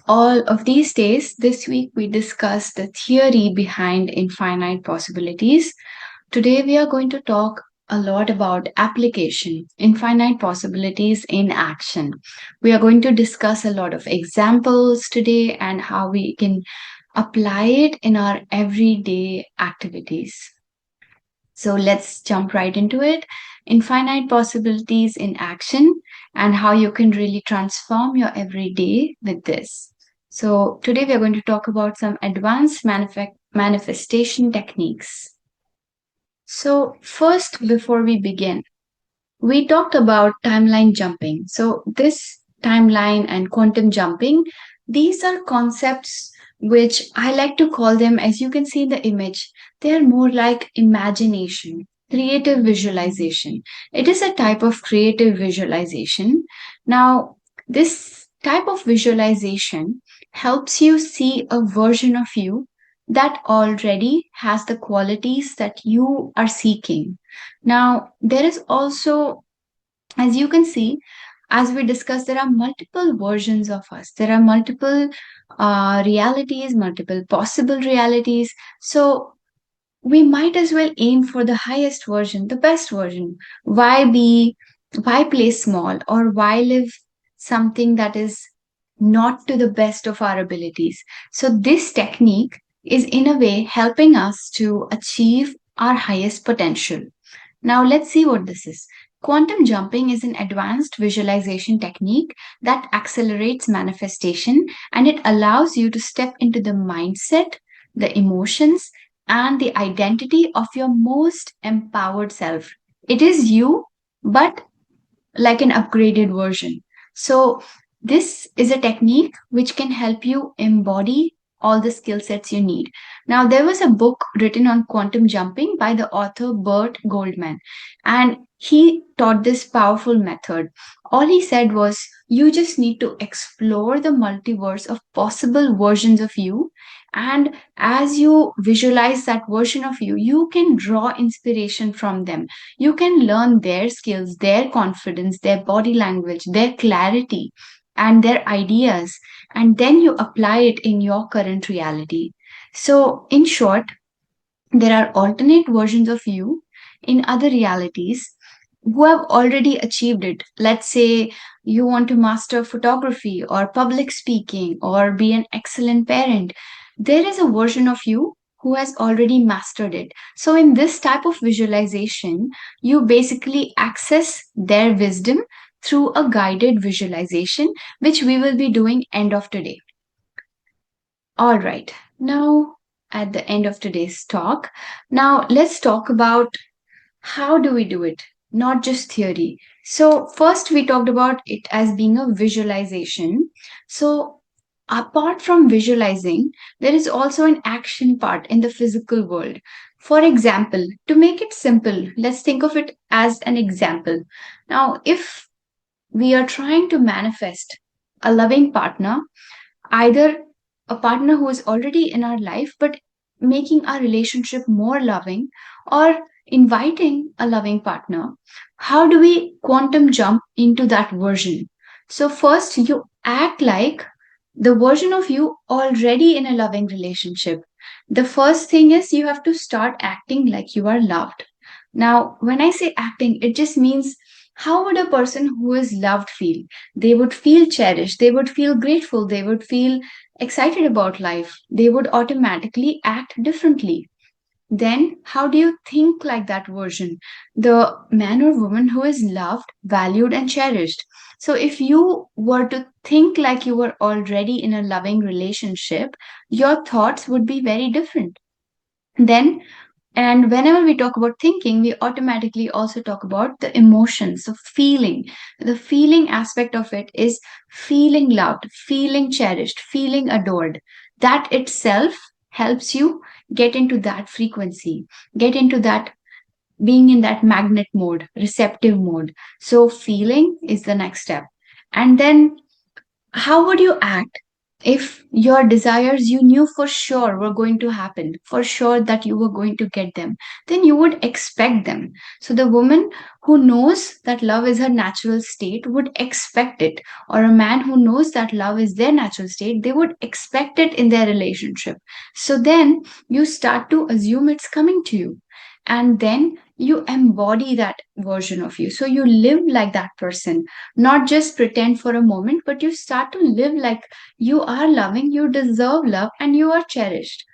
all of these days. This week we discussed the theory behind infinite possibilities. Today we are going to talk a lot about application, infinite possibilities in action. We are going to discuss a lot of examples today and how we can apply it in our everyday activities. So let's jump right into it. Infinite possibilities in action and how you can really transform your everyday with this. So today we are going to talk about some advanced manifestation techniques. So first, before we begin, we talked about timeline jumping. So this timeline and quantum jumping, these are concepts which I like to call them, as you can see in the image, they are more like imagination, creative visualization. It is a type of creative visualization. Now, this type of visualization helps you see a version of you that already has the qualities that you are seeking. Now, there is also, as you can see, as we discussed, there are multiple versions of us. There are multiple realities, multiple possible realities. So we might as well aim for the highest version, the best version. Why play small, or why live something that is not to the best of our abilities? So this technique is in a way helping us to achieve our highest potential. Now, let's see what this is. Quantum jumping is an advanced visualization technique that accelerates manifestation, and it allows you to step into the mindset, the emotions, and the identity of your most empowered self. It is you, but like an upgraded version. So, this is a technique which can help you embody all the skill sets you need. Now, there was a book written on quantum jumping by the author Bert Goldman, and he taught this powerful method. All he said was, you just need to explore the multiverse of possible versions of you. And as you visualize that version of you, you can draw inspiration from them. You can learn their skills, their confidence, their body language, their clarity, and their ideas, and then you apply it in your current reality. So, in short, there are alternate versions of you in other realities who have already achieved it. Let's say you want to master photography or public speaking or be an excellent parent. There is a version of you who has already mastered it. So, in this type of visualization, you basically access their wisdom through a guided visualization, which we will be doing end of today. All right. Now, at the end of today's talk, now let's talk about how do we do it, not just theory. So, first we talked about it as being a visualization. So, apart from visualizing, there is also an action part in the physical world. For example, to make it simple, let's think of it as an example. Now, if we are trying to manifest a loving partner, either a partner who is already in our life, but making our relationship more loving, or inviting a loving partner, how do we quantum jump into that version? So, first, you act like the version of you already in a loving relationship. The first thing is you have to start acting like you are loved. Now, when I say acting, it just means how would a person who is loved feel? They would feel cherished, they would feel grateful, they would feel excited about life, they would automatically act differently. Then, how do you think like that version? The man or woman who is loved, valued, and cherished. So, if you were to think like you were already in a loving relationship, your thoughts would be very different. Then, and whenever we talk about thinking, we automatically also talk about the emotions. So, feeling. The feeling aspect of it is feeling loved, feeling cherished, feeling adored. That itself helps you get into that frequency, get into that being in that magnet mode, receptive mode. So, feeling is the next step. And then, how would you act? If your desires you knew for sure were going to happen, for sure that you were going to get them, then you would expect them. So the woman who knows that love is her natural state would expect it, or a man who knows that love is their natural state, they would expect it in their relationship. So then you start to assume it's coming to you, and then you embody that version of you. So you live like that person, not just pretend for a moment, but you start to live like you are loving, you deserve love, and you are cherished.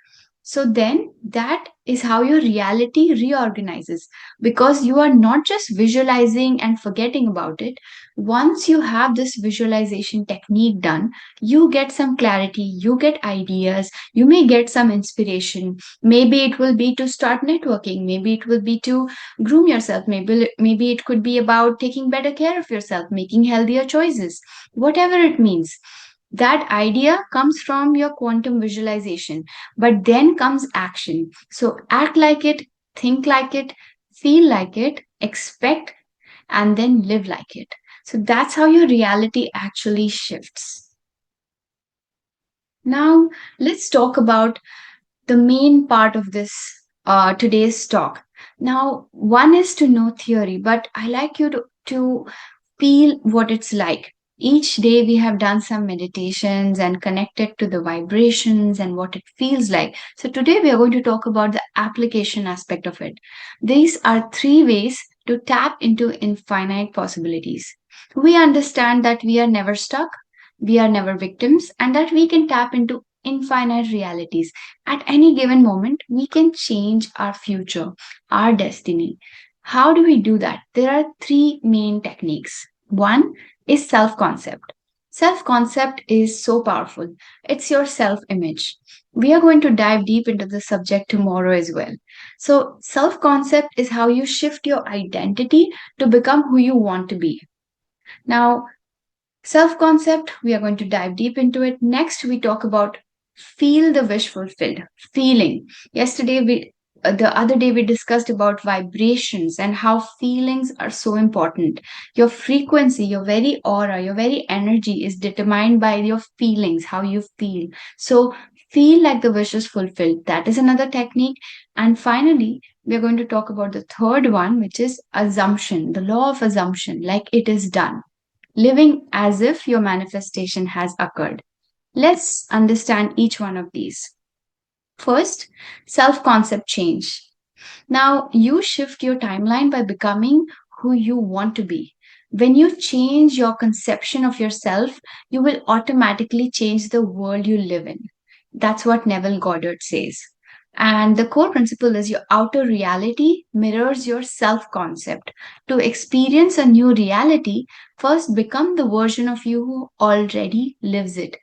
So then that is how your reality reorganizes, because you are not just visualizing and forgetting about it. Once you have this visualization technique done, you get some clarity, you get ideas, you may get some inspiration. Maybe it will be to start networking, maybe it will be to groom yourself, maybe it could be about taking better care of yourself, making healthier choices, whatever it means. That idea comes from your quantum visualization, but then comes action. So act like it, think like it, feel like it, expect, and then live like it. So that's how your reality actually shifts. Now, let's talk about the main part of this today's talk. Now, one is to know theory, but I like you to feel what it's like. Each day we have done some meditations and connected to the vibrations and what it feels like. So today we are going to talk about the application aspect of it. These are three ways to tap into infinite possibilities. We understand that we are never stuck, we are never victims, and that we can tap into infinite realities. At any given moment, we can change our future, our destiny. How do we do that? There are three main techniques. One is self concept. Self concept is so powerful. It's your self image. We are going to dive deep into the subject tomorrow as well. So, self concept is how you shift your identity to become who you want to be. Now, self concept, we are going to dive deep into it. Next, we talk about feel the wish fulfilled. Feeling. The other day, we discussed about vibrations and how feelings are so important. Your frequency, your very aura, your very energy is determined by your feelings, how you feel. So, feel like the wish is fulfilled. That is another technique. And finally, we are going to talk about the third one, which is assumption, the law of assumption, like it is done, living as if your manifestation has occurred. Let's understand each one of these. First, self concept change. Now, you shift your timeline by becoming who you want to be. When you change your conception of yourself, you will automatically change the world you live in. That's what Neville Goddard says. And the core principle is your outer reality mirrors your self concept. To experience a new reality, first become the version of you who already lives it.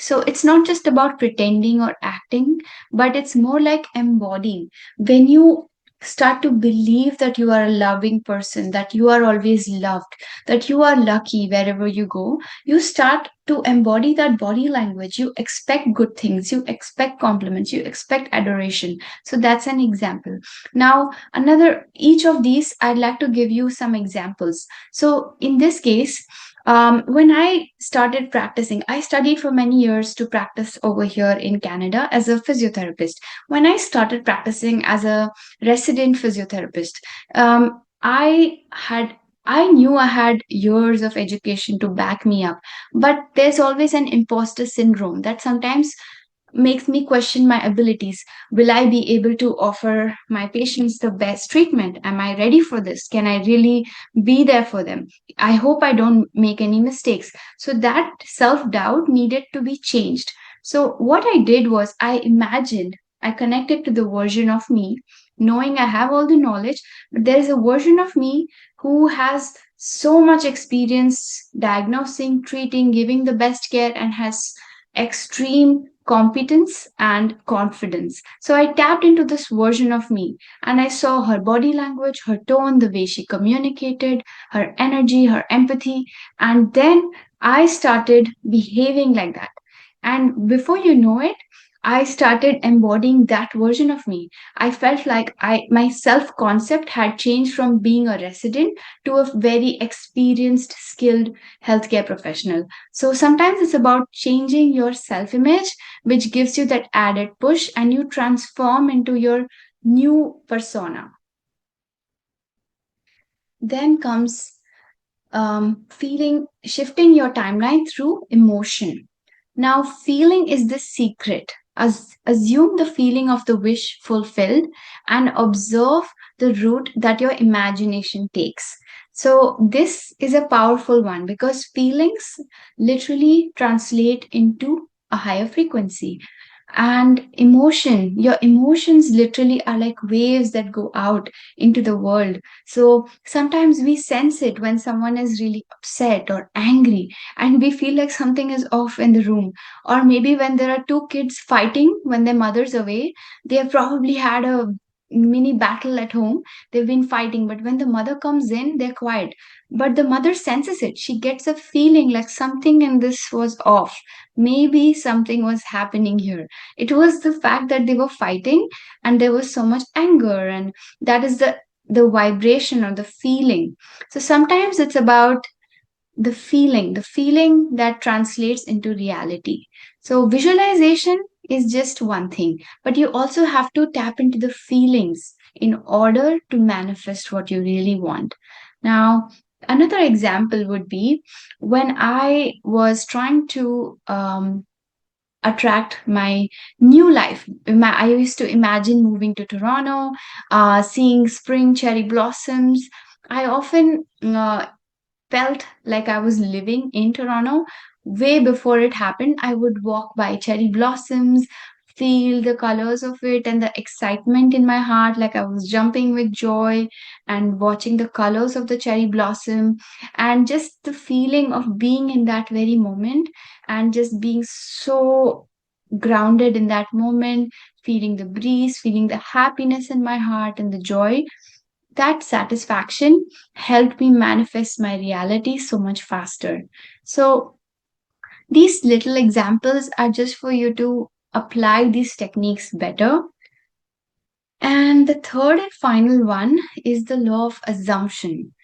So it's not just about pretending or acting, but it's more like embodying. When you start to believe that you are a loving person, that you are always loved, that you are lucky wherever you go, you start to embody that body language. You expect good things, you expect compliments, you expect adoration. So that's an example. Now, each of these, I'd like to give you some examples. So in this case, when I started practicing, I studied for many years to practice over here in Canada as a physiotherapist. When I started practicing as a resident physiotherapist, I knew I had years of education to back me up, but there's always an imposter syndrome that sometimes makes me question my abilities. Will I be able to offer my patients the best treatment? Am I ready for this? Can I really be there for them? I hope I don't make any mistakes. So that self doubt needed to be changed. So what I did was I connected to the version of me, knowing I have all the knowledge, but there is a version of me who has so much experience diagnosing, treating, giving the best care, and has extreme competence and confidence. So I tapped into this version of me and I saw her body language, her tone, the way she communicated, her energy, her empathy. And then I started behaving like that. And before you know it, I started embodying that version of me. I felt like my self concept had changed from being a resident to a very experienced, skilled healthcare professional. So sometimes it's about changing your self image, which gives you that added push and you transform into your new persona. Then comes shifting your timeline through emotion. Now, feeling is the secret. Assume the feeling of the wish fulfilled and observe the route that your imagination takes. So, this is a powerful one because feelings literally translate into a higher frequency. And your emotions literally are like waves that go out into the world. So sometimes we sense it when someone is really upset or angry, and we feel like something is off in the room. Or maybe when there are two kids fighting when their mother's away, they have probably had a mini battle at home. They've been fighting, but when the mother comes in, they're quiet. But the mother senses it. She gets a feeling like something in this was off. Maybe something was happening here. It was the fact that they were fighting and there was so much anger, and that is the vibration or the feeling. So sometimes it's about the feeling that translates into reality. So visualization is just one thing, but you also have to tap into the feelings in order to manifest what you really want. Now, another example would be when I was trying to attract my new life. I used to imagine moving to Toronto, seeing spring cherry blossoms. I often felt like I was living in Toronto. Way before it happened, I would walk by cherry blossoms, feel the colors of it and the excitement in my heart, like I was jumping with joy and watching the colors of the cherry blossom, and just the feeling of being in that very moment and just being so grounded in that moment, feeling the breeze, feeling the happiness in my heart and the joy. That satisfaction helped me manifest my reality so much faster. So, these little examples are just for you to apply these techniques better. And the third and final one is the law of assumption.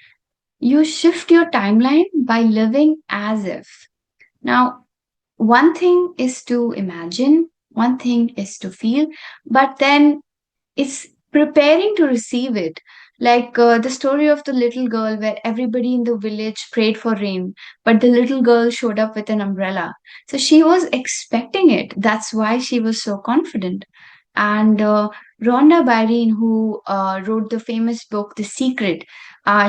You shift your timeline by living as if. Now, one thing is to imagine, one thing is to feel, but then it's preparing to receive it. Like the story of the little girl where everybody in the village prayed for rain, but the little girl showed up with an umbrella. So she was expecting it. That's why she was so confident. And Rhonda Byrne, who wrote the famous book The Secret,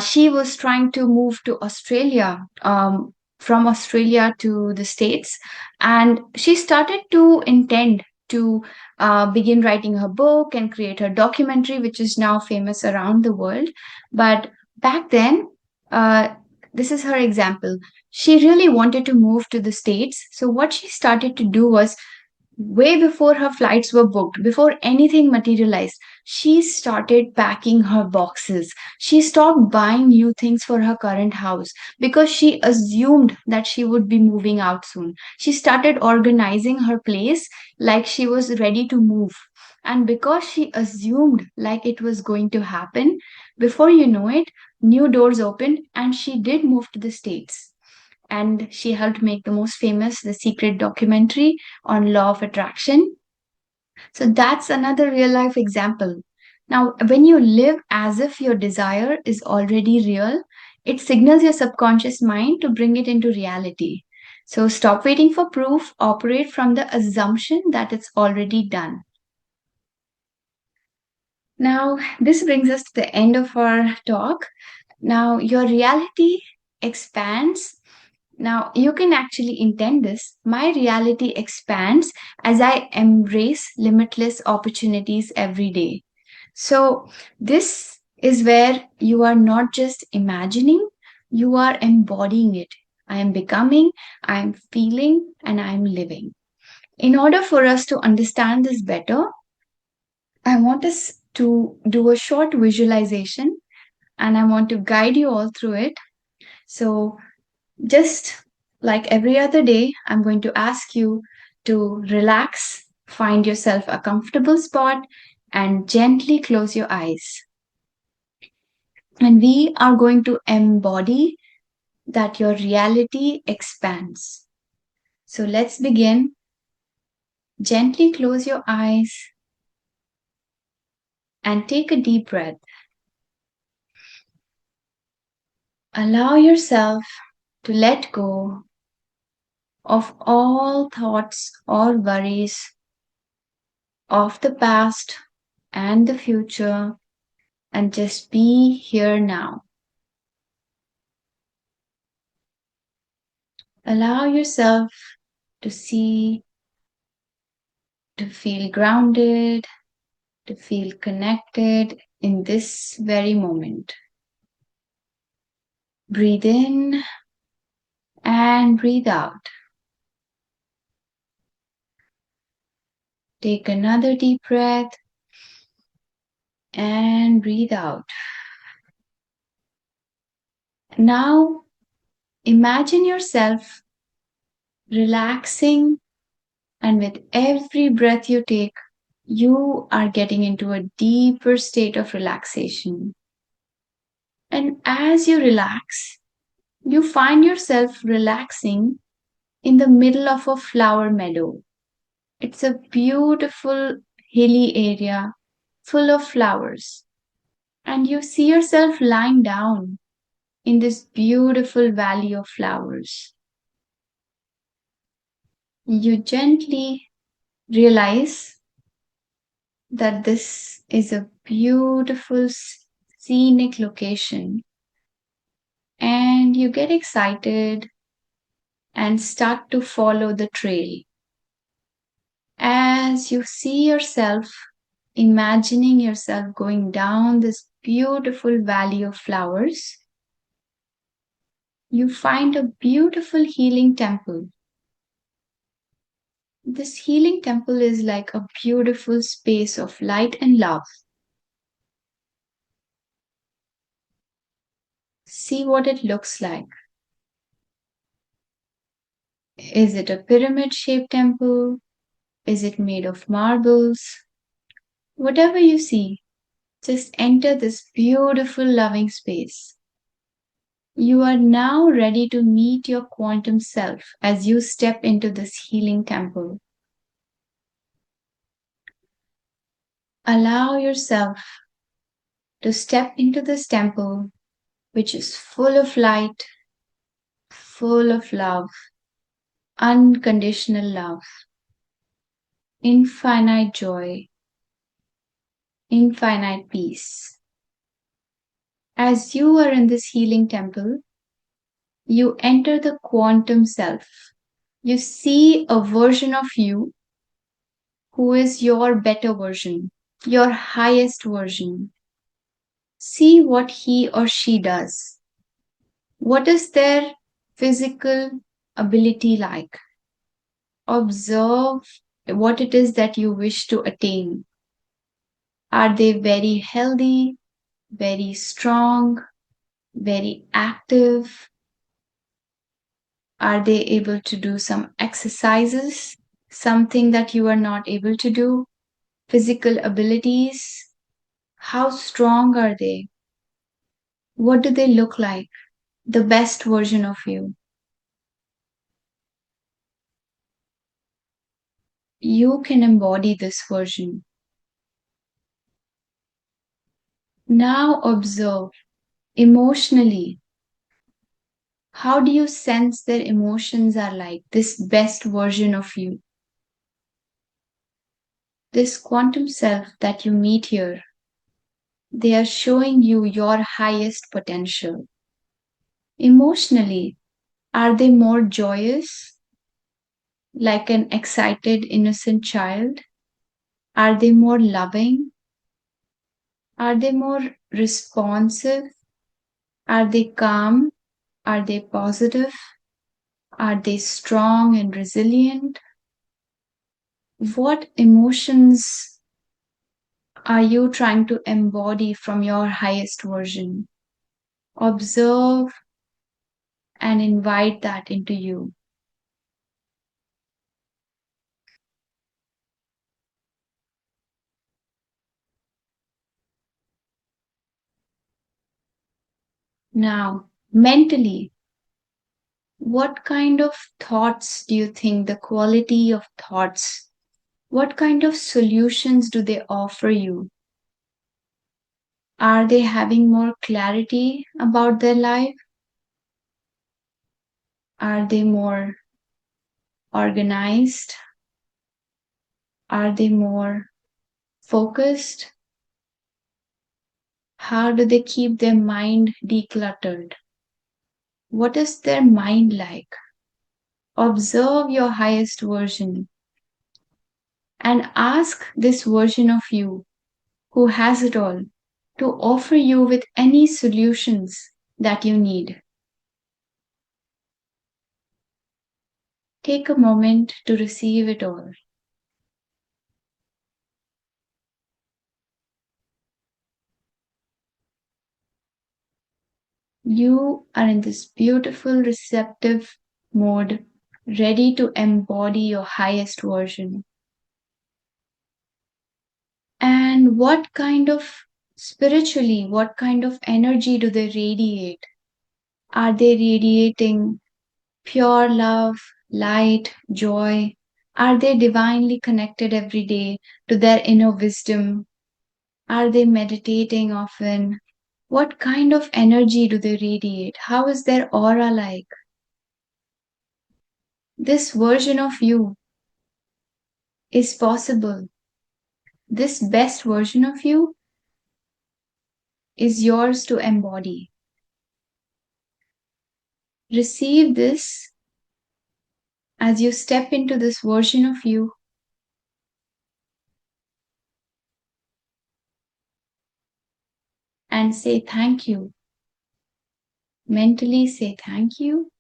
she was trying to move to Australia, from Australia to the States, and she started to intend to begin writing her book and create her documentary, which is now famous around the world. But back then, uh, this is her example. She really wanted to move to the States. So, what she started to do was way before her flights were booked, before anything materialized, she started packing her boxes. She stopped buying new things for her current house because she assumed that she would be moving out soon. She started organizing her place like she was ready to move. And because she assumed like it was going to happen, before you know it, new doors opened and she did move to the States, and she helped make the most famous The Secret documentary on law of attraction. So that's another real life example. Now, when you live as if your desire is already real, it signals your subconscious mind to bring it into reality. So stop waiting for proof, operate from the assumption that it's already done. Now, this brings us to the end of our talk. Now, your reality expands. Now, you can actually intend this. My reality expands as I embrace limitless opportunities every day. So, this is where you are not just imagining, you are embodying it. I am becoming, I am feeling, and I am living. In order for us to understand this better, I want us to do a short visualization and I want to guide you all through it. So, just like every other day, I'm going to ask you to relax, Find yourself a comfortable spot and gently close your eyes. And we are going to embody that your reality expands. So let's begin. Gently close your eyes and take a deep breath. Allow yourself to let go of all thoughts or worries of the past and the future and just be here now. Allow yourself to see, to feel grounded, to feel connected in this very moment. Breathe in and breathe out. Take another deep breath and breathe out. Now imagine yourself relaxing, and with every breath you take, you are getting into a deeper state of relaxation. And as you relax, you find yourself relaxing in the middle of a flower meadow. It's a beautiful hilly area full of flowers. And you see yourself lying down in this beautiful valley of flowers. You gently realize that this is a beautiful scenic location, and you get excited and start to follow the trail. As you see yourself, imagining yourself going down this beautiful valley of flowers, you find a beautiful healing temple. This healing temple is like a beautiful space of light and love. See what it looks like. Is it a pyramid shaped temple? Is it made of marbles? Whatever you see, just enter this beautiful loving space. You are now ready to meet your quantum self as you step into this healing temple. Allow yourself to step into this temple, which is full of light, full of love, unconditional love, infinite joy, infinite peace. As you are in this healing temple, you enter the quantum self. You see a version of you who is your better version, your highest version. See what he or she does. What is their physical ability like? Observe what it is that you wish to attain. Are they very healthy, very strong, very active? Are they able to do some exercises? Something that you are not able to do? Physical abilities? How strong are they? What do they look like? The best version of you. You can embody this version. Now observe emotionally. How do you sense their emotions are like? This best version of you. This quantum self that you meet here. They are showing you your highest potential. Emotionally, are they more joyous, like an excited, innocent child? Are they more loving? Are they more responsive? Are they calm? Are they positive? Are they strong and resilient? What emotions are you trying to embody from your highest version? Observe and invite that into you. Now, mentally, what kind of thoughts do you think, the quality of thoughts, what kind of solutions do they offer you? Are they having more clarity about their life? Are they more organized? Are they more focused? How do they keep their mind decluttered? What is their mind like? Observe your highest version and ask this version of you who has it all to offer you with any solutions that you need. Take a moment to receive it all. You are in this beautiful receptive mode, ready to embody your highest version. And what kind of spiritually, what kind of energy do they radiate? Are they radiating pure love, light, joy? Are they divinely connected every day to their inner wisdom? Are they meditating often? What kind of energy do they radiate? How is their aura like? This version of you is possible. This best version of you is yours to embody. Receive this as you step into this version of you and say thank you. Mentally say thank you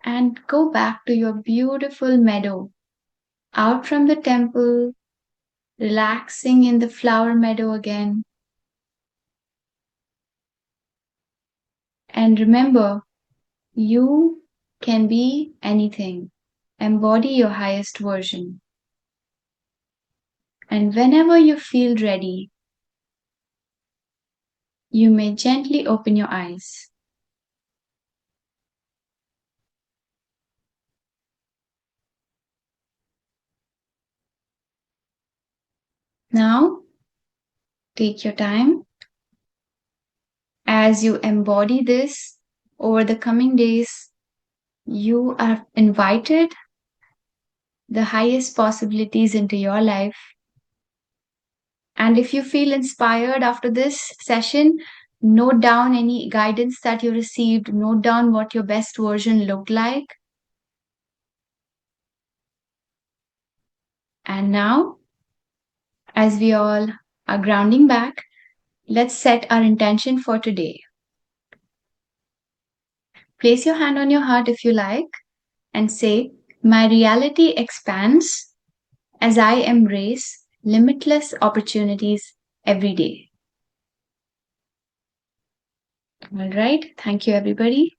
and go back to your beautiful meadow, out from the temple, relaxing in the flower meadow again. And remember, you can be anything. Embody your highest version. And whenever you feel ready, you may gently open your eyes. Now, take your time as you embody this over the coming days. You are invited the highest possibilities into your life. And if you feel inspired after this session, note down any guidance that you received, note down what your best version looked like. And now, as we all are grounding back, let's set our intention for today. Place your hand on your heart if you like and say, my reality expands as I embrace limitless opportunities every day. All right. Thank you, everybody.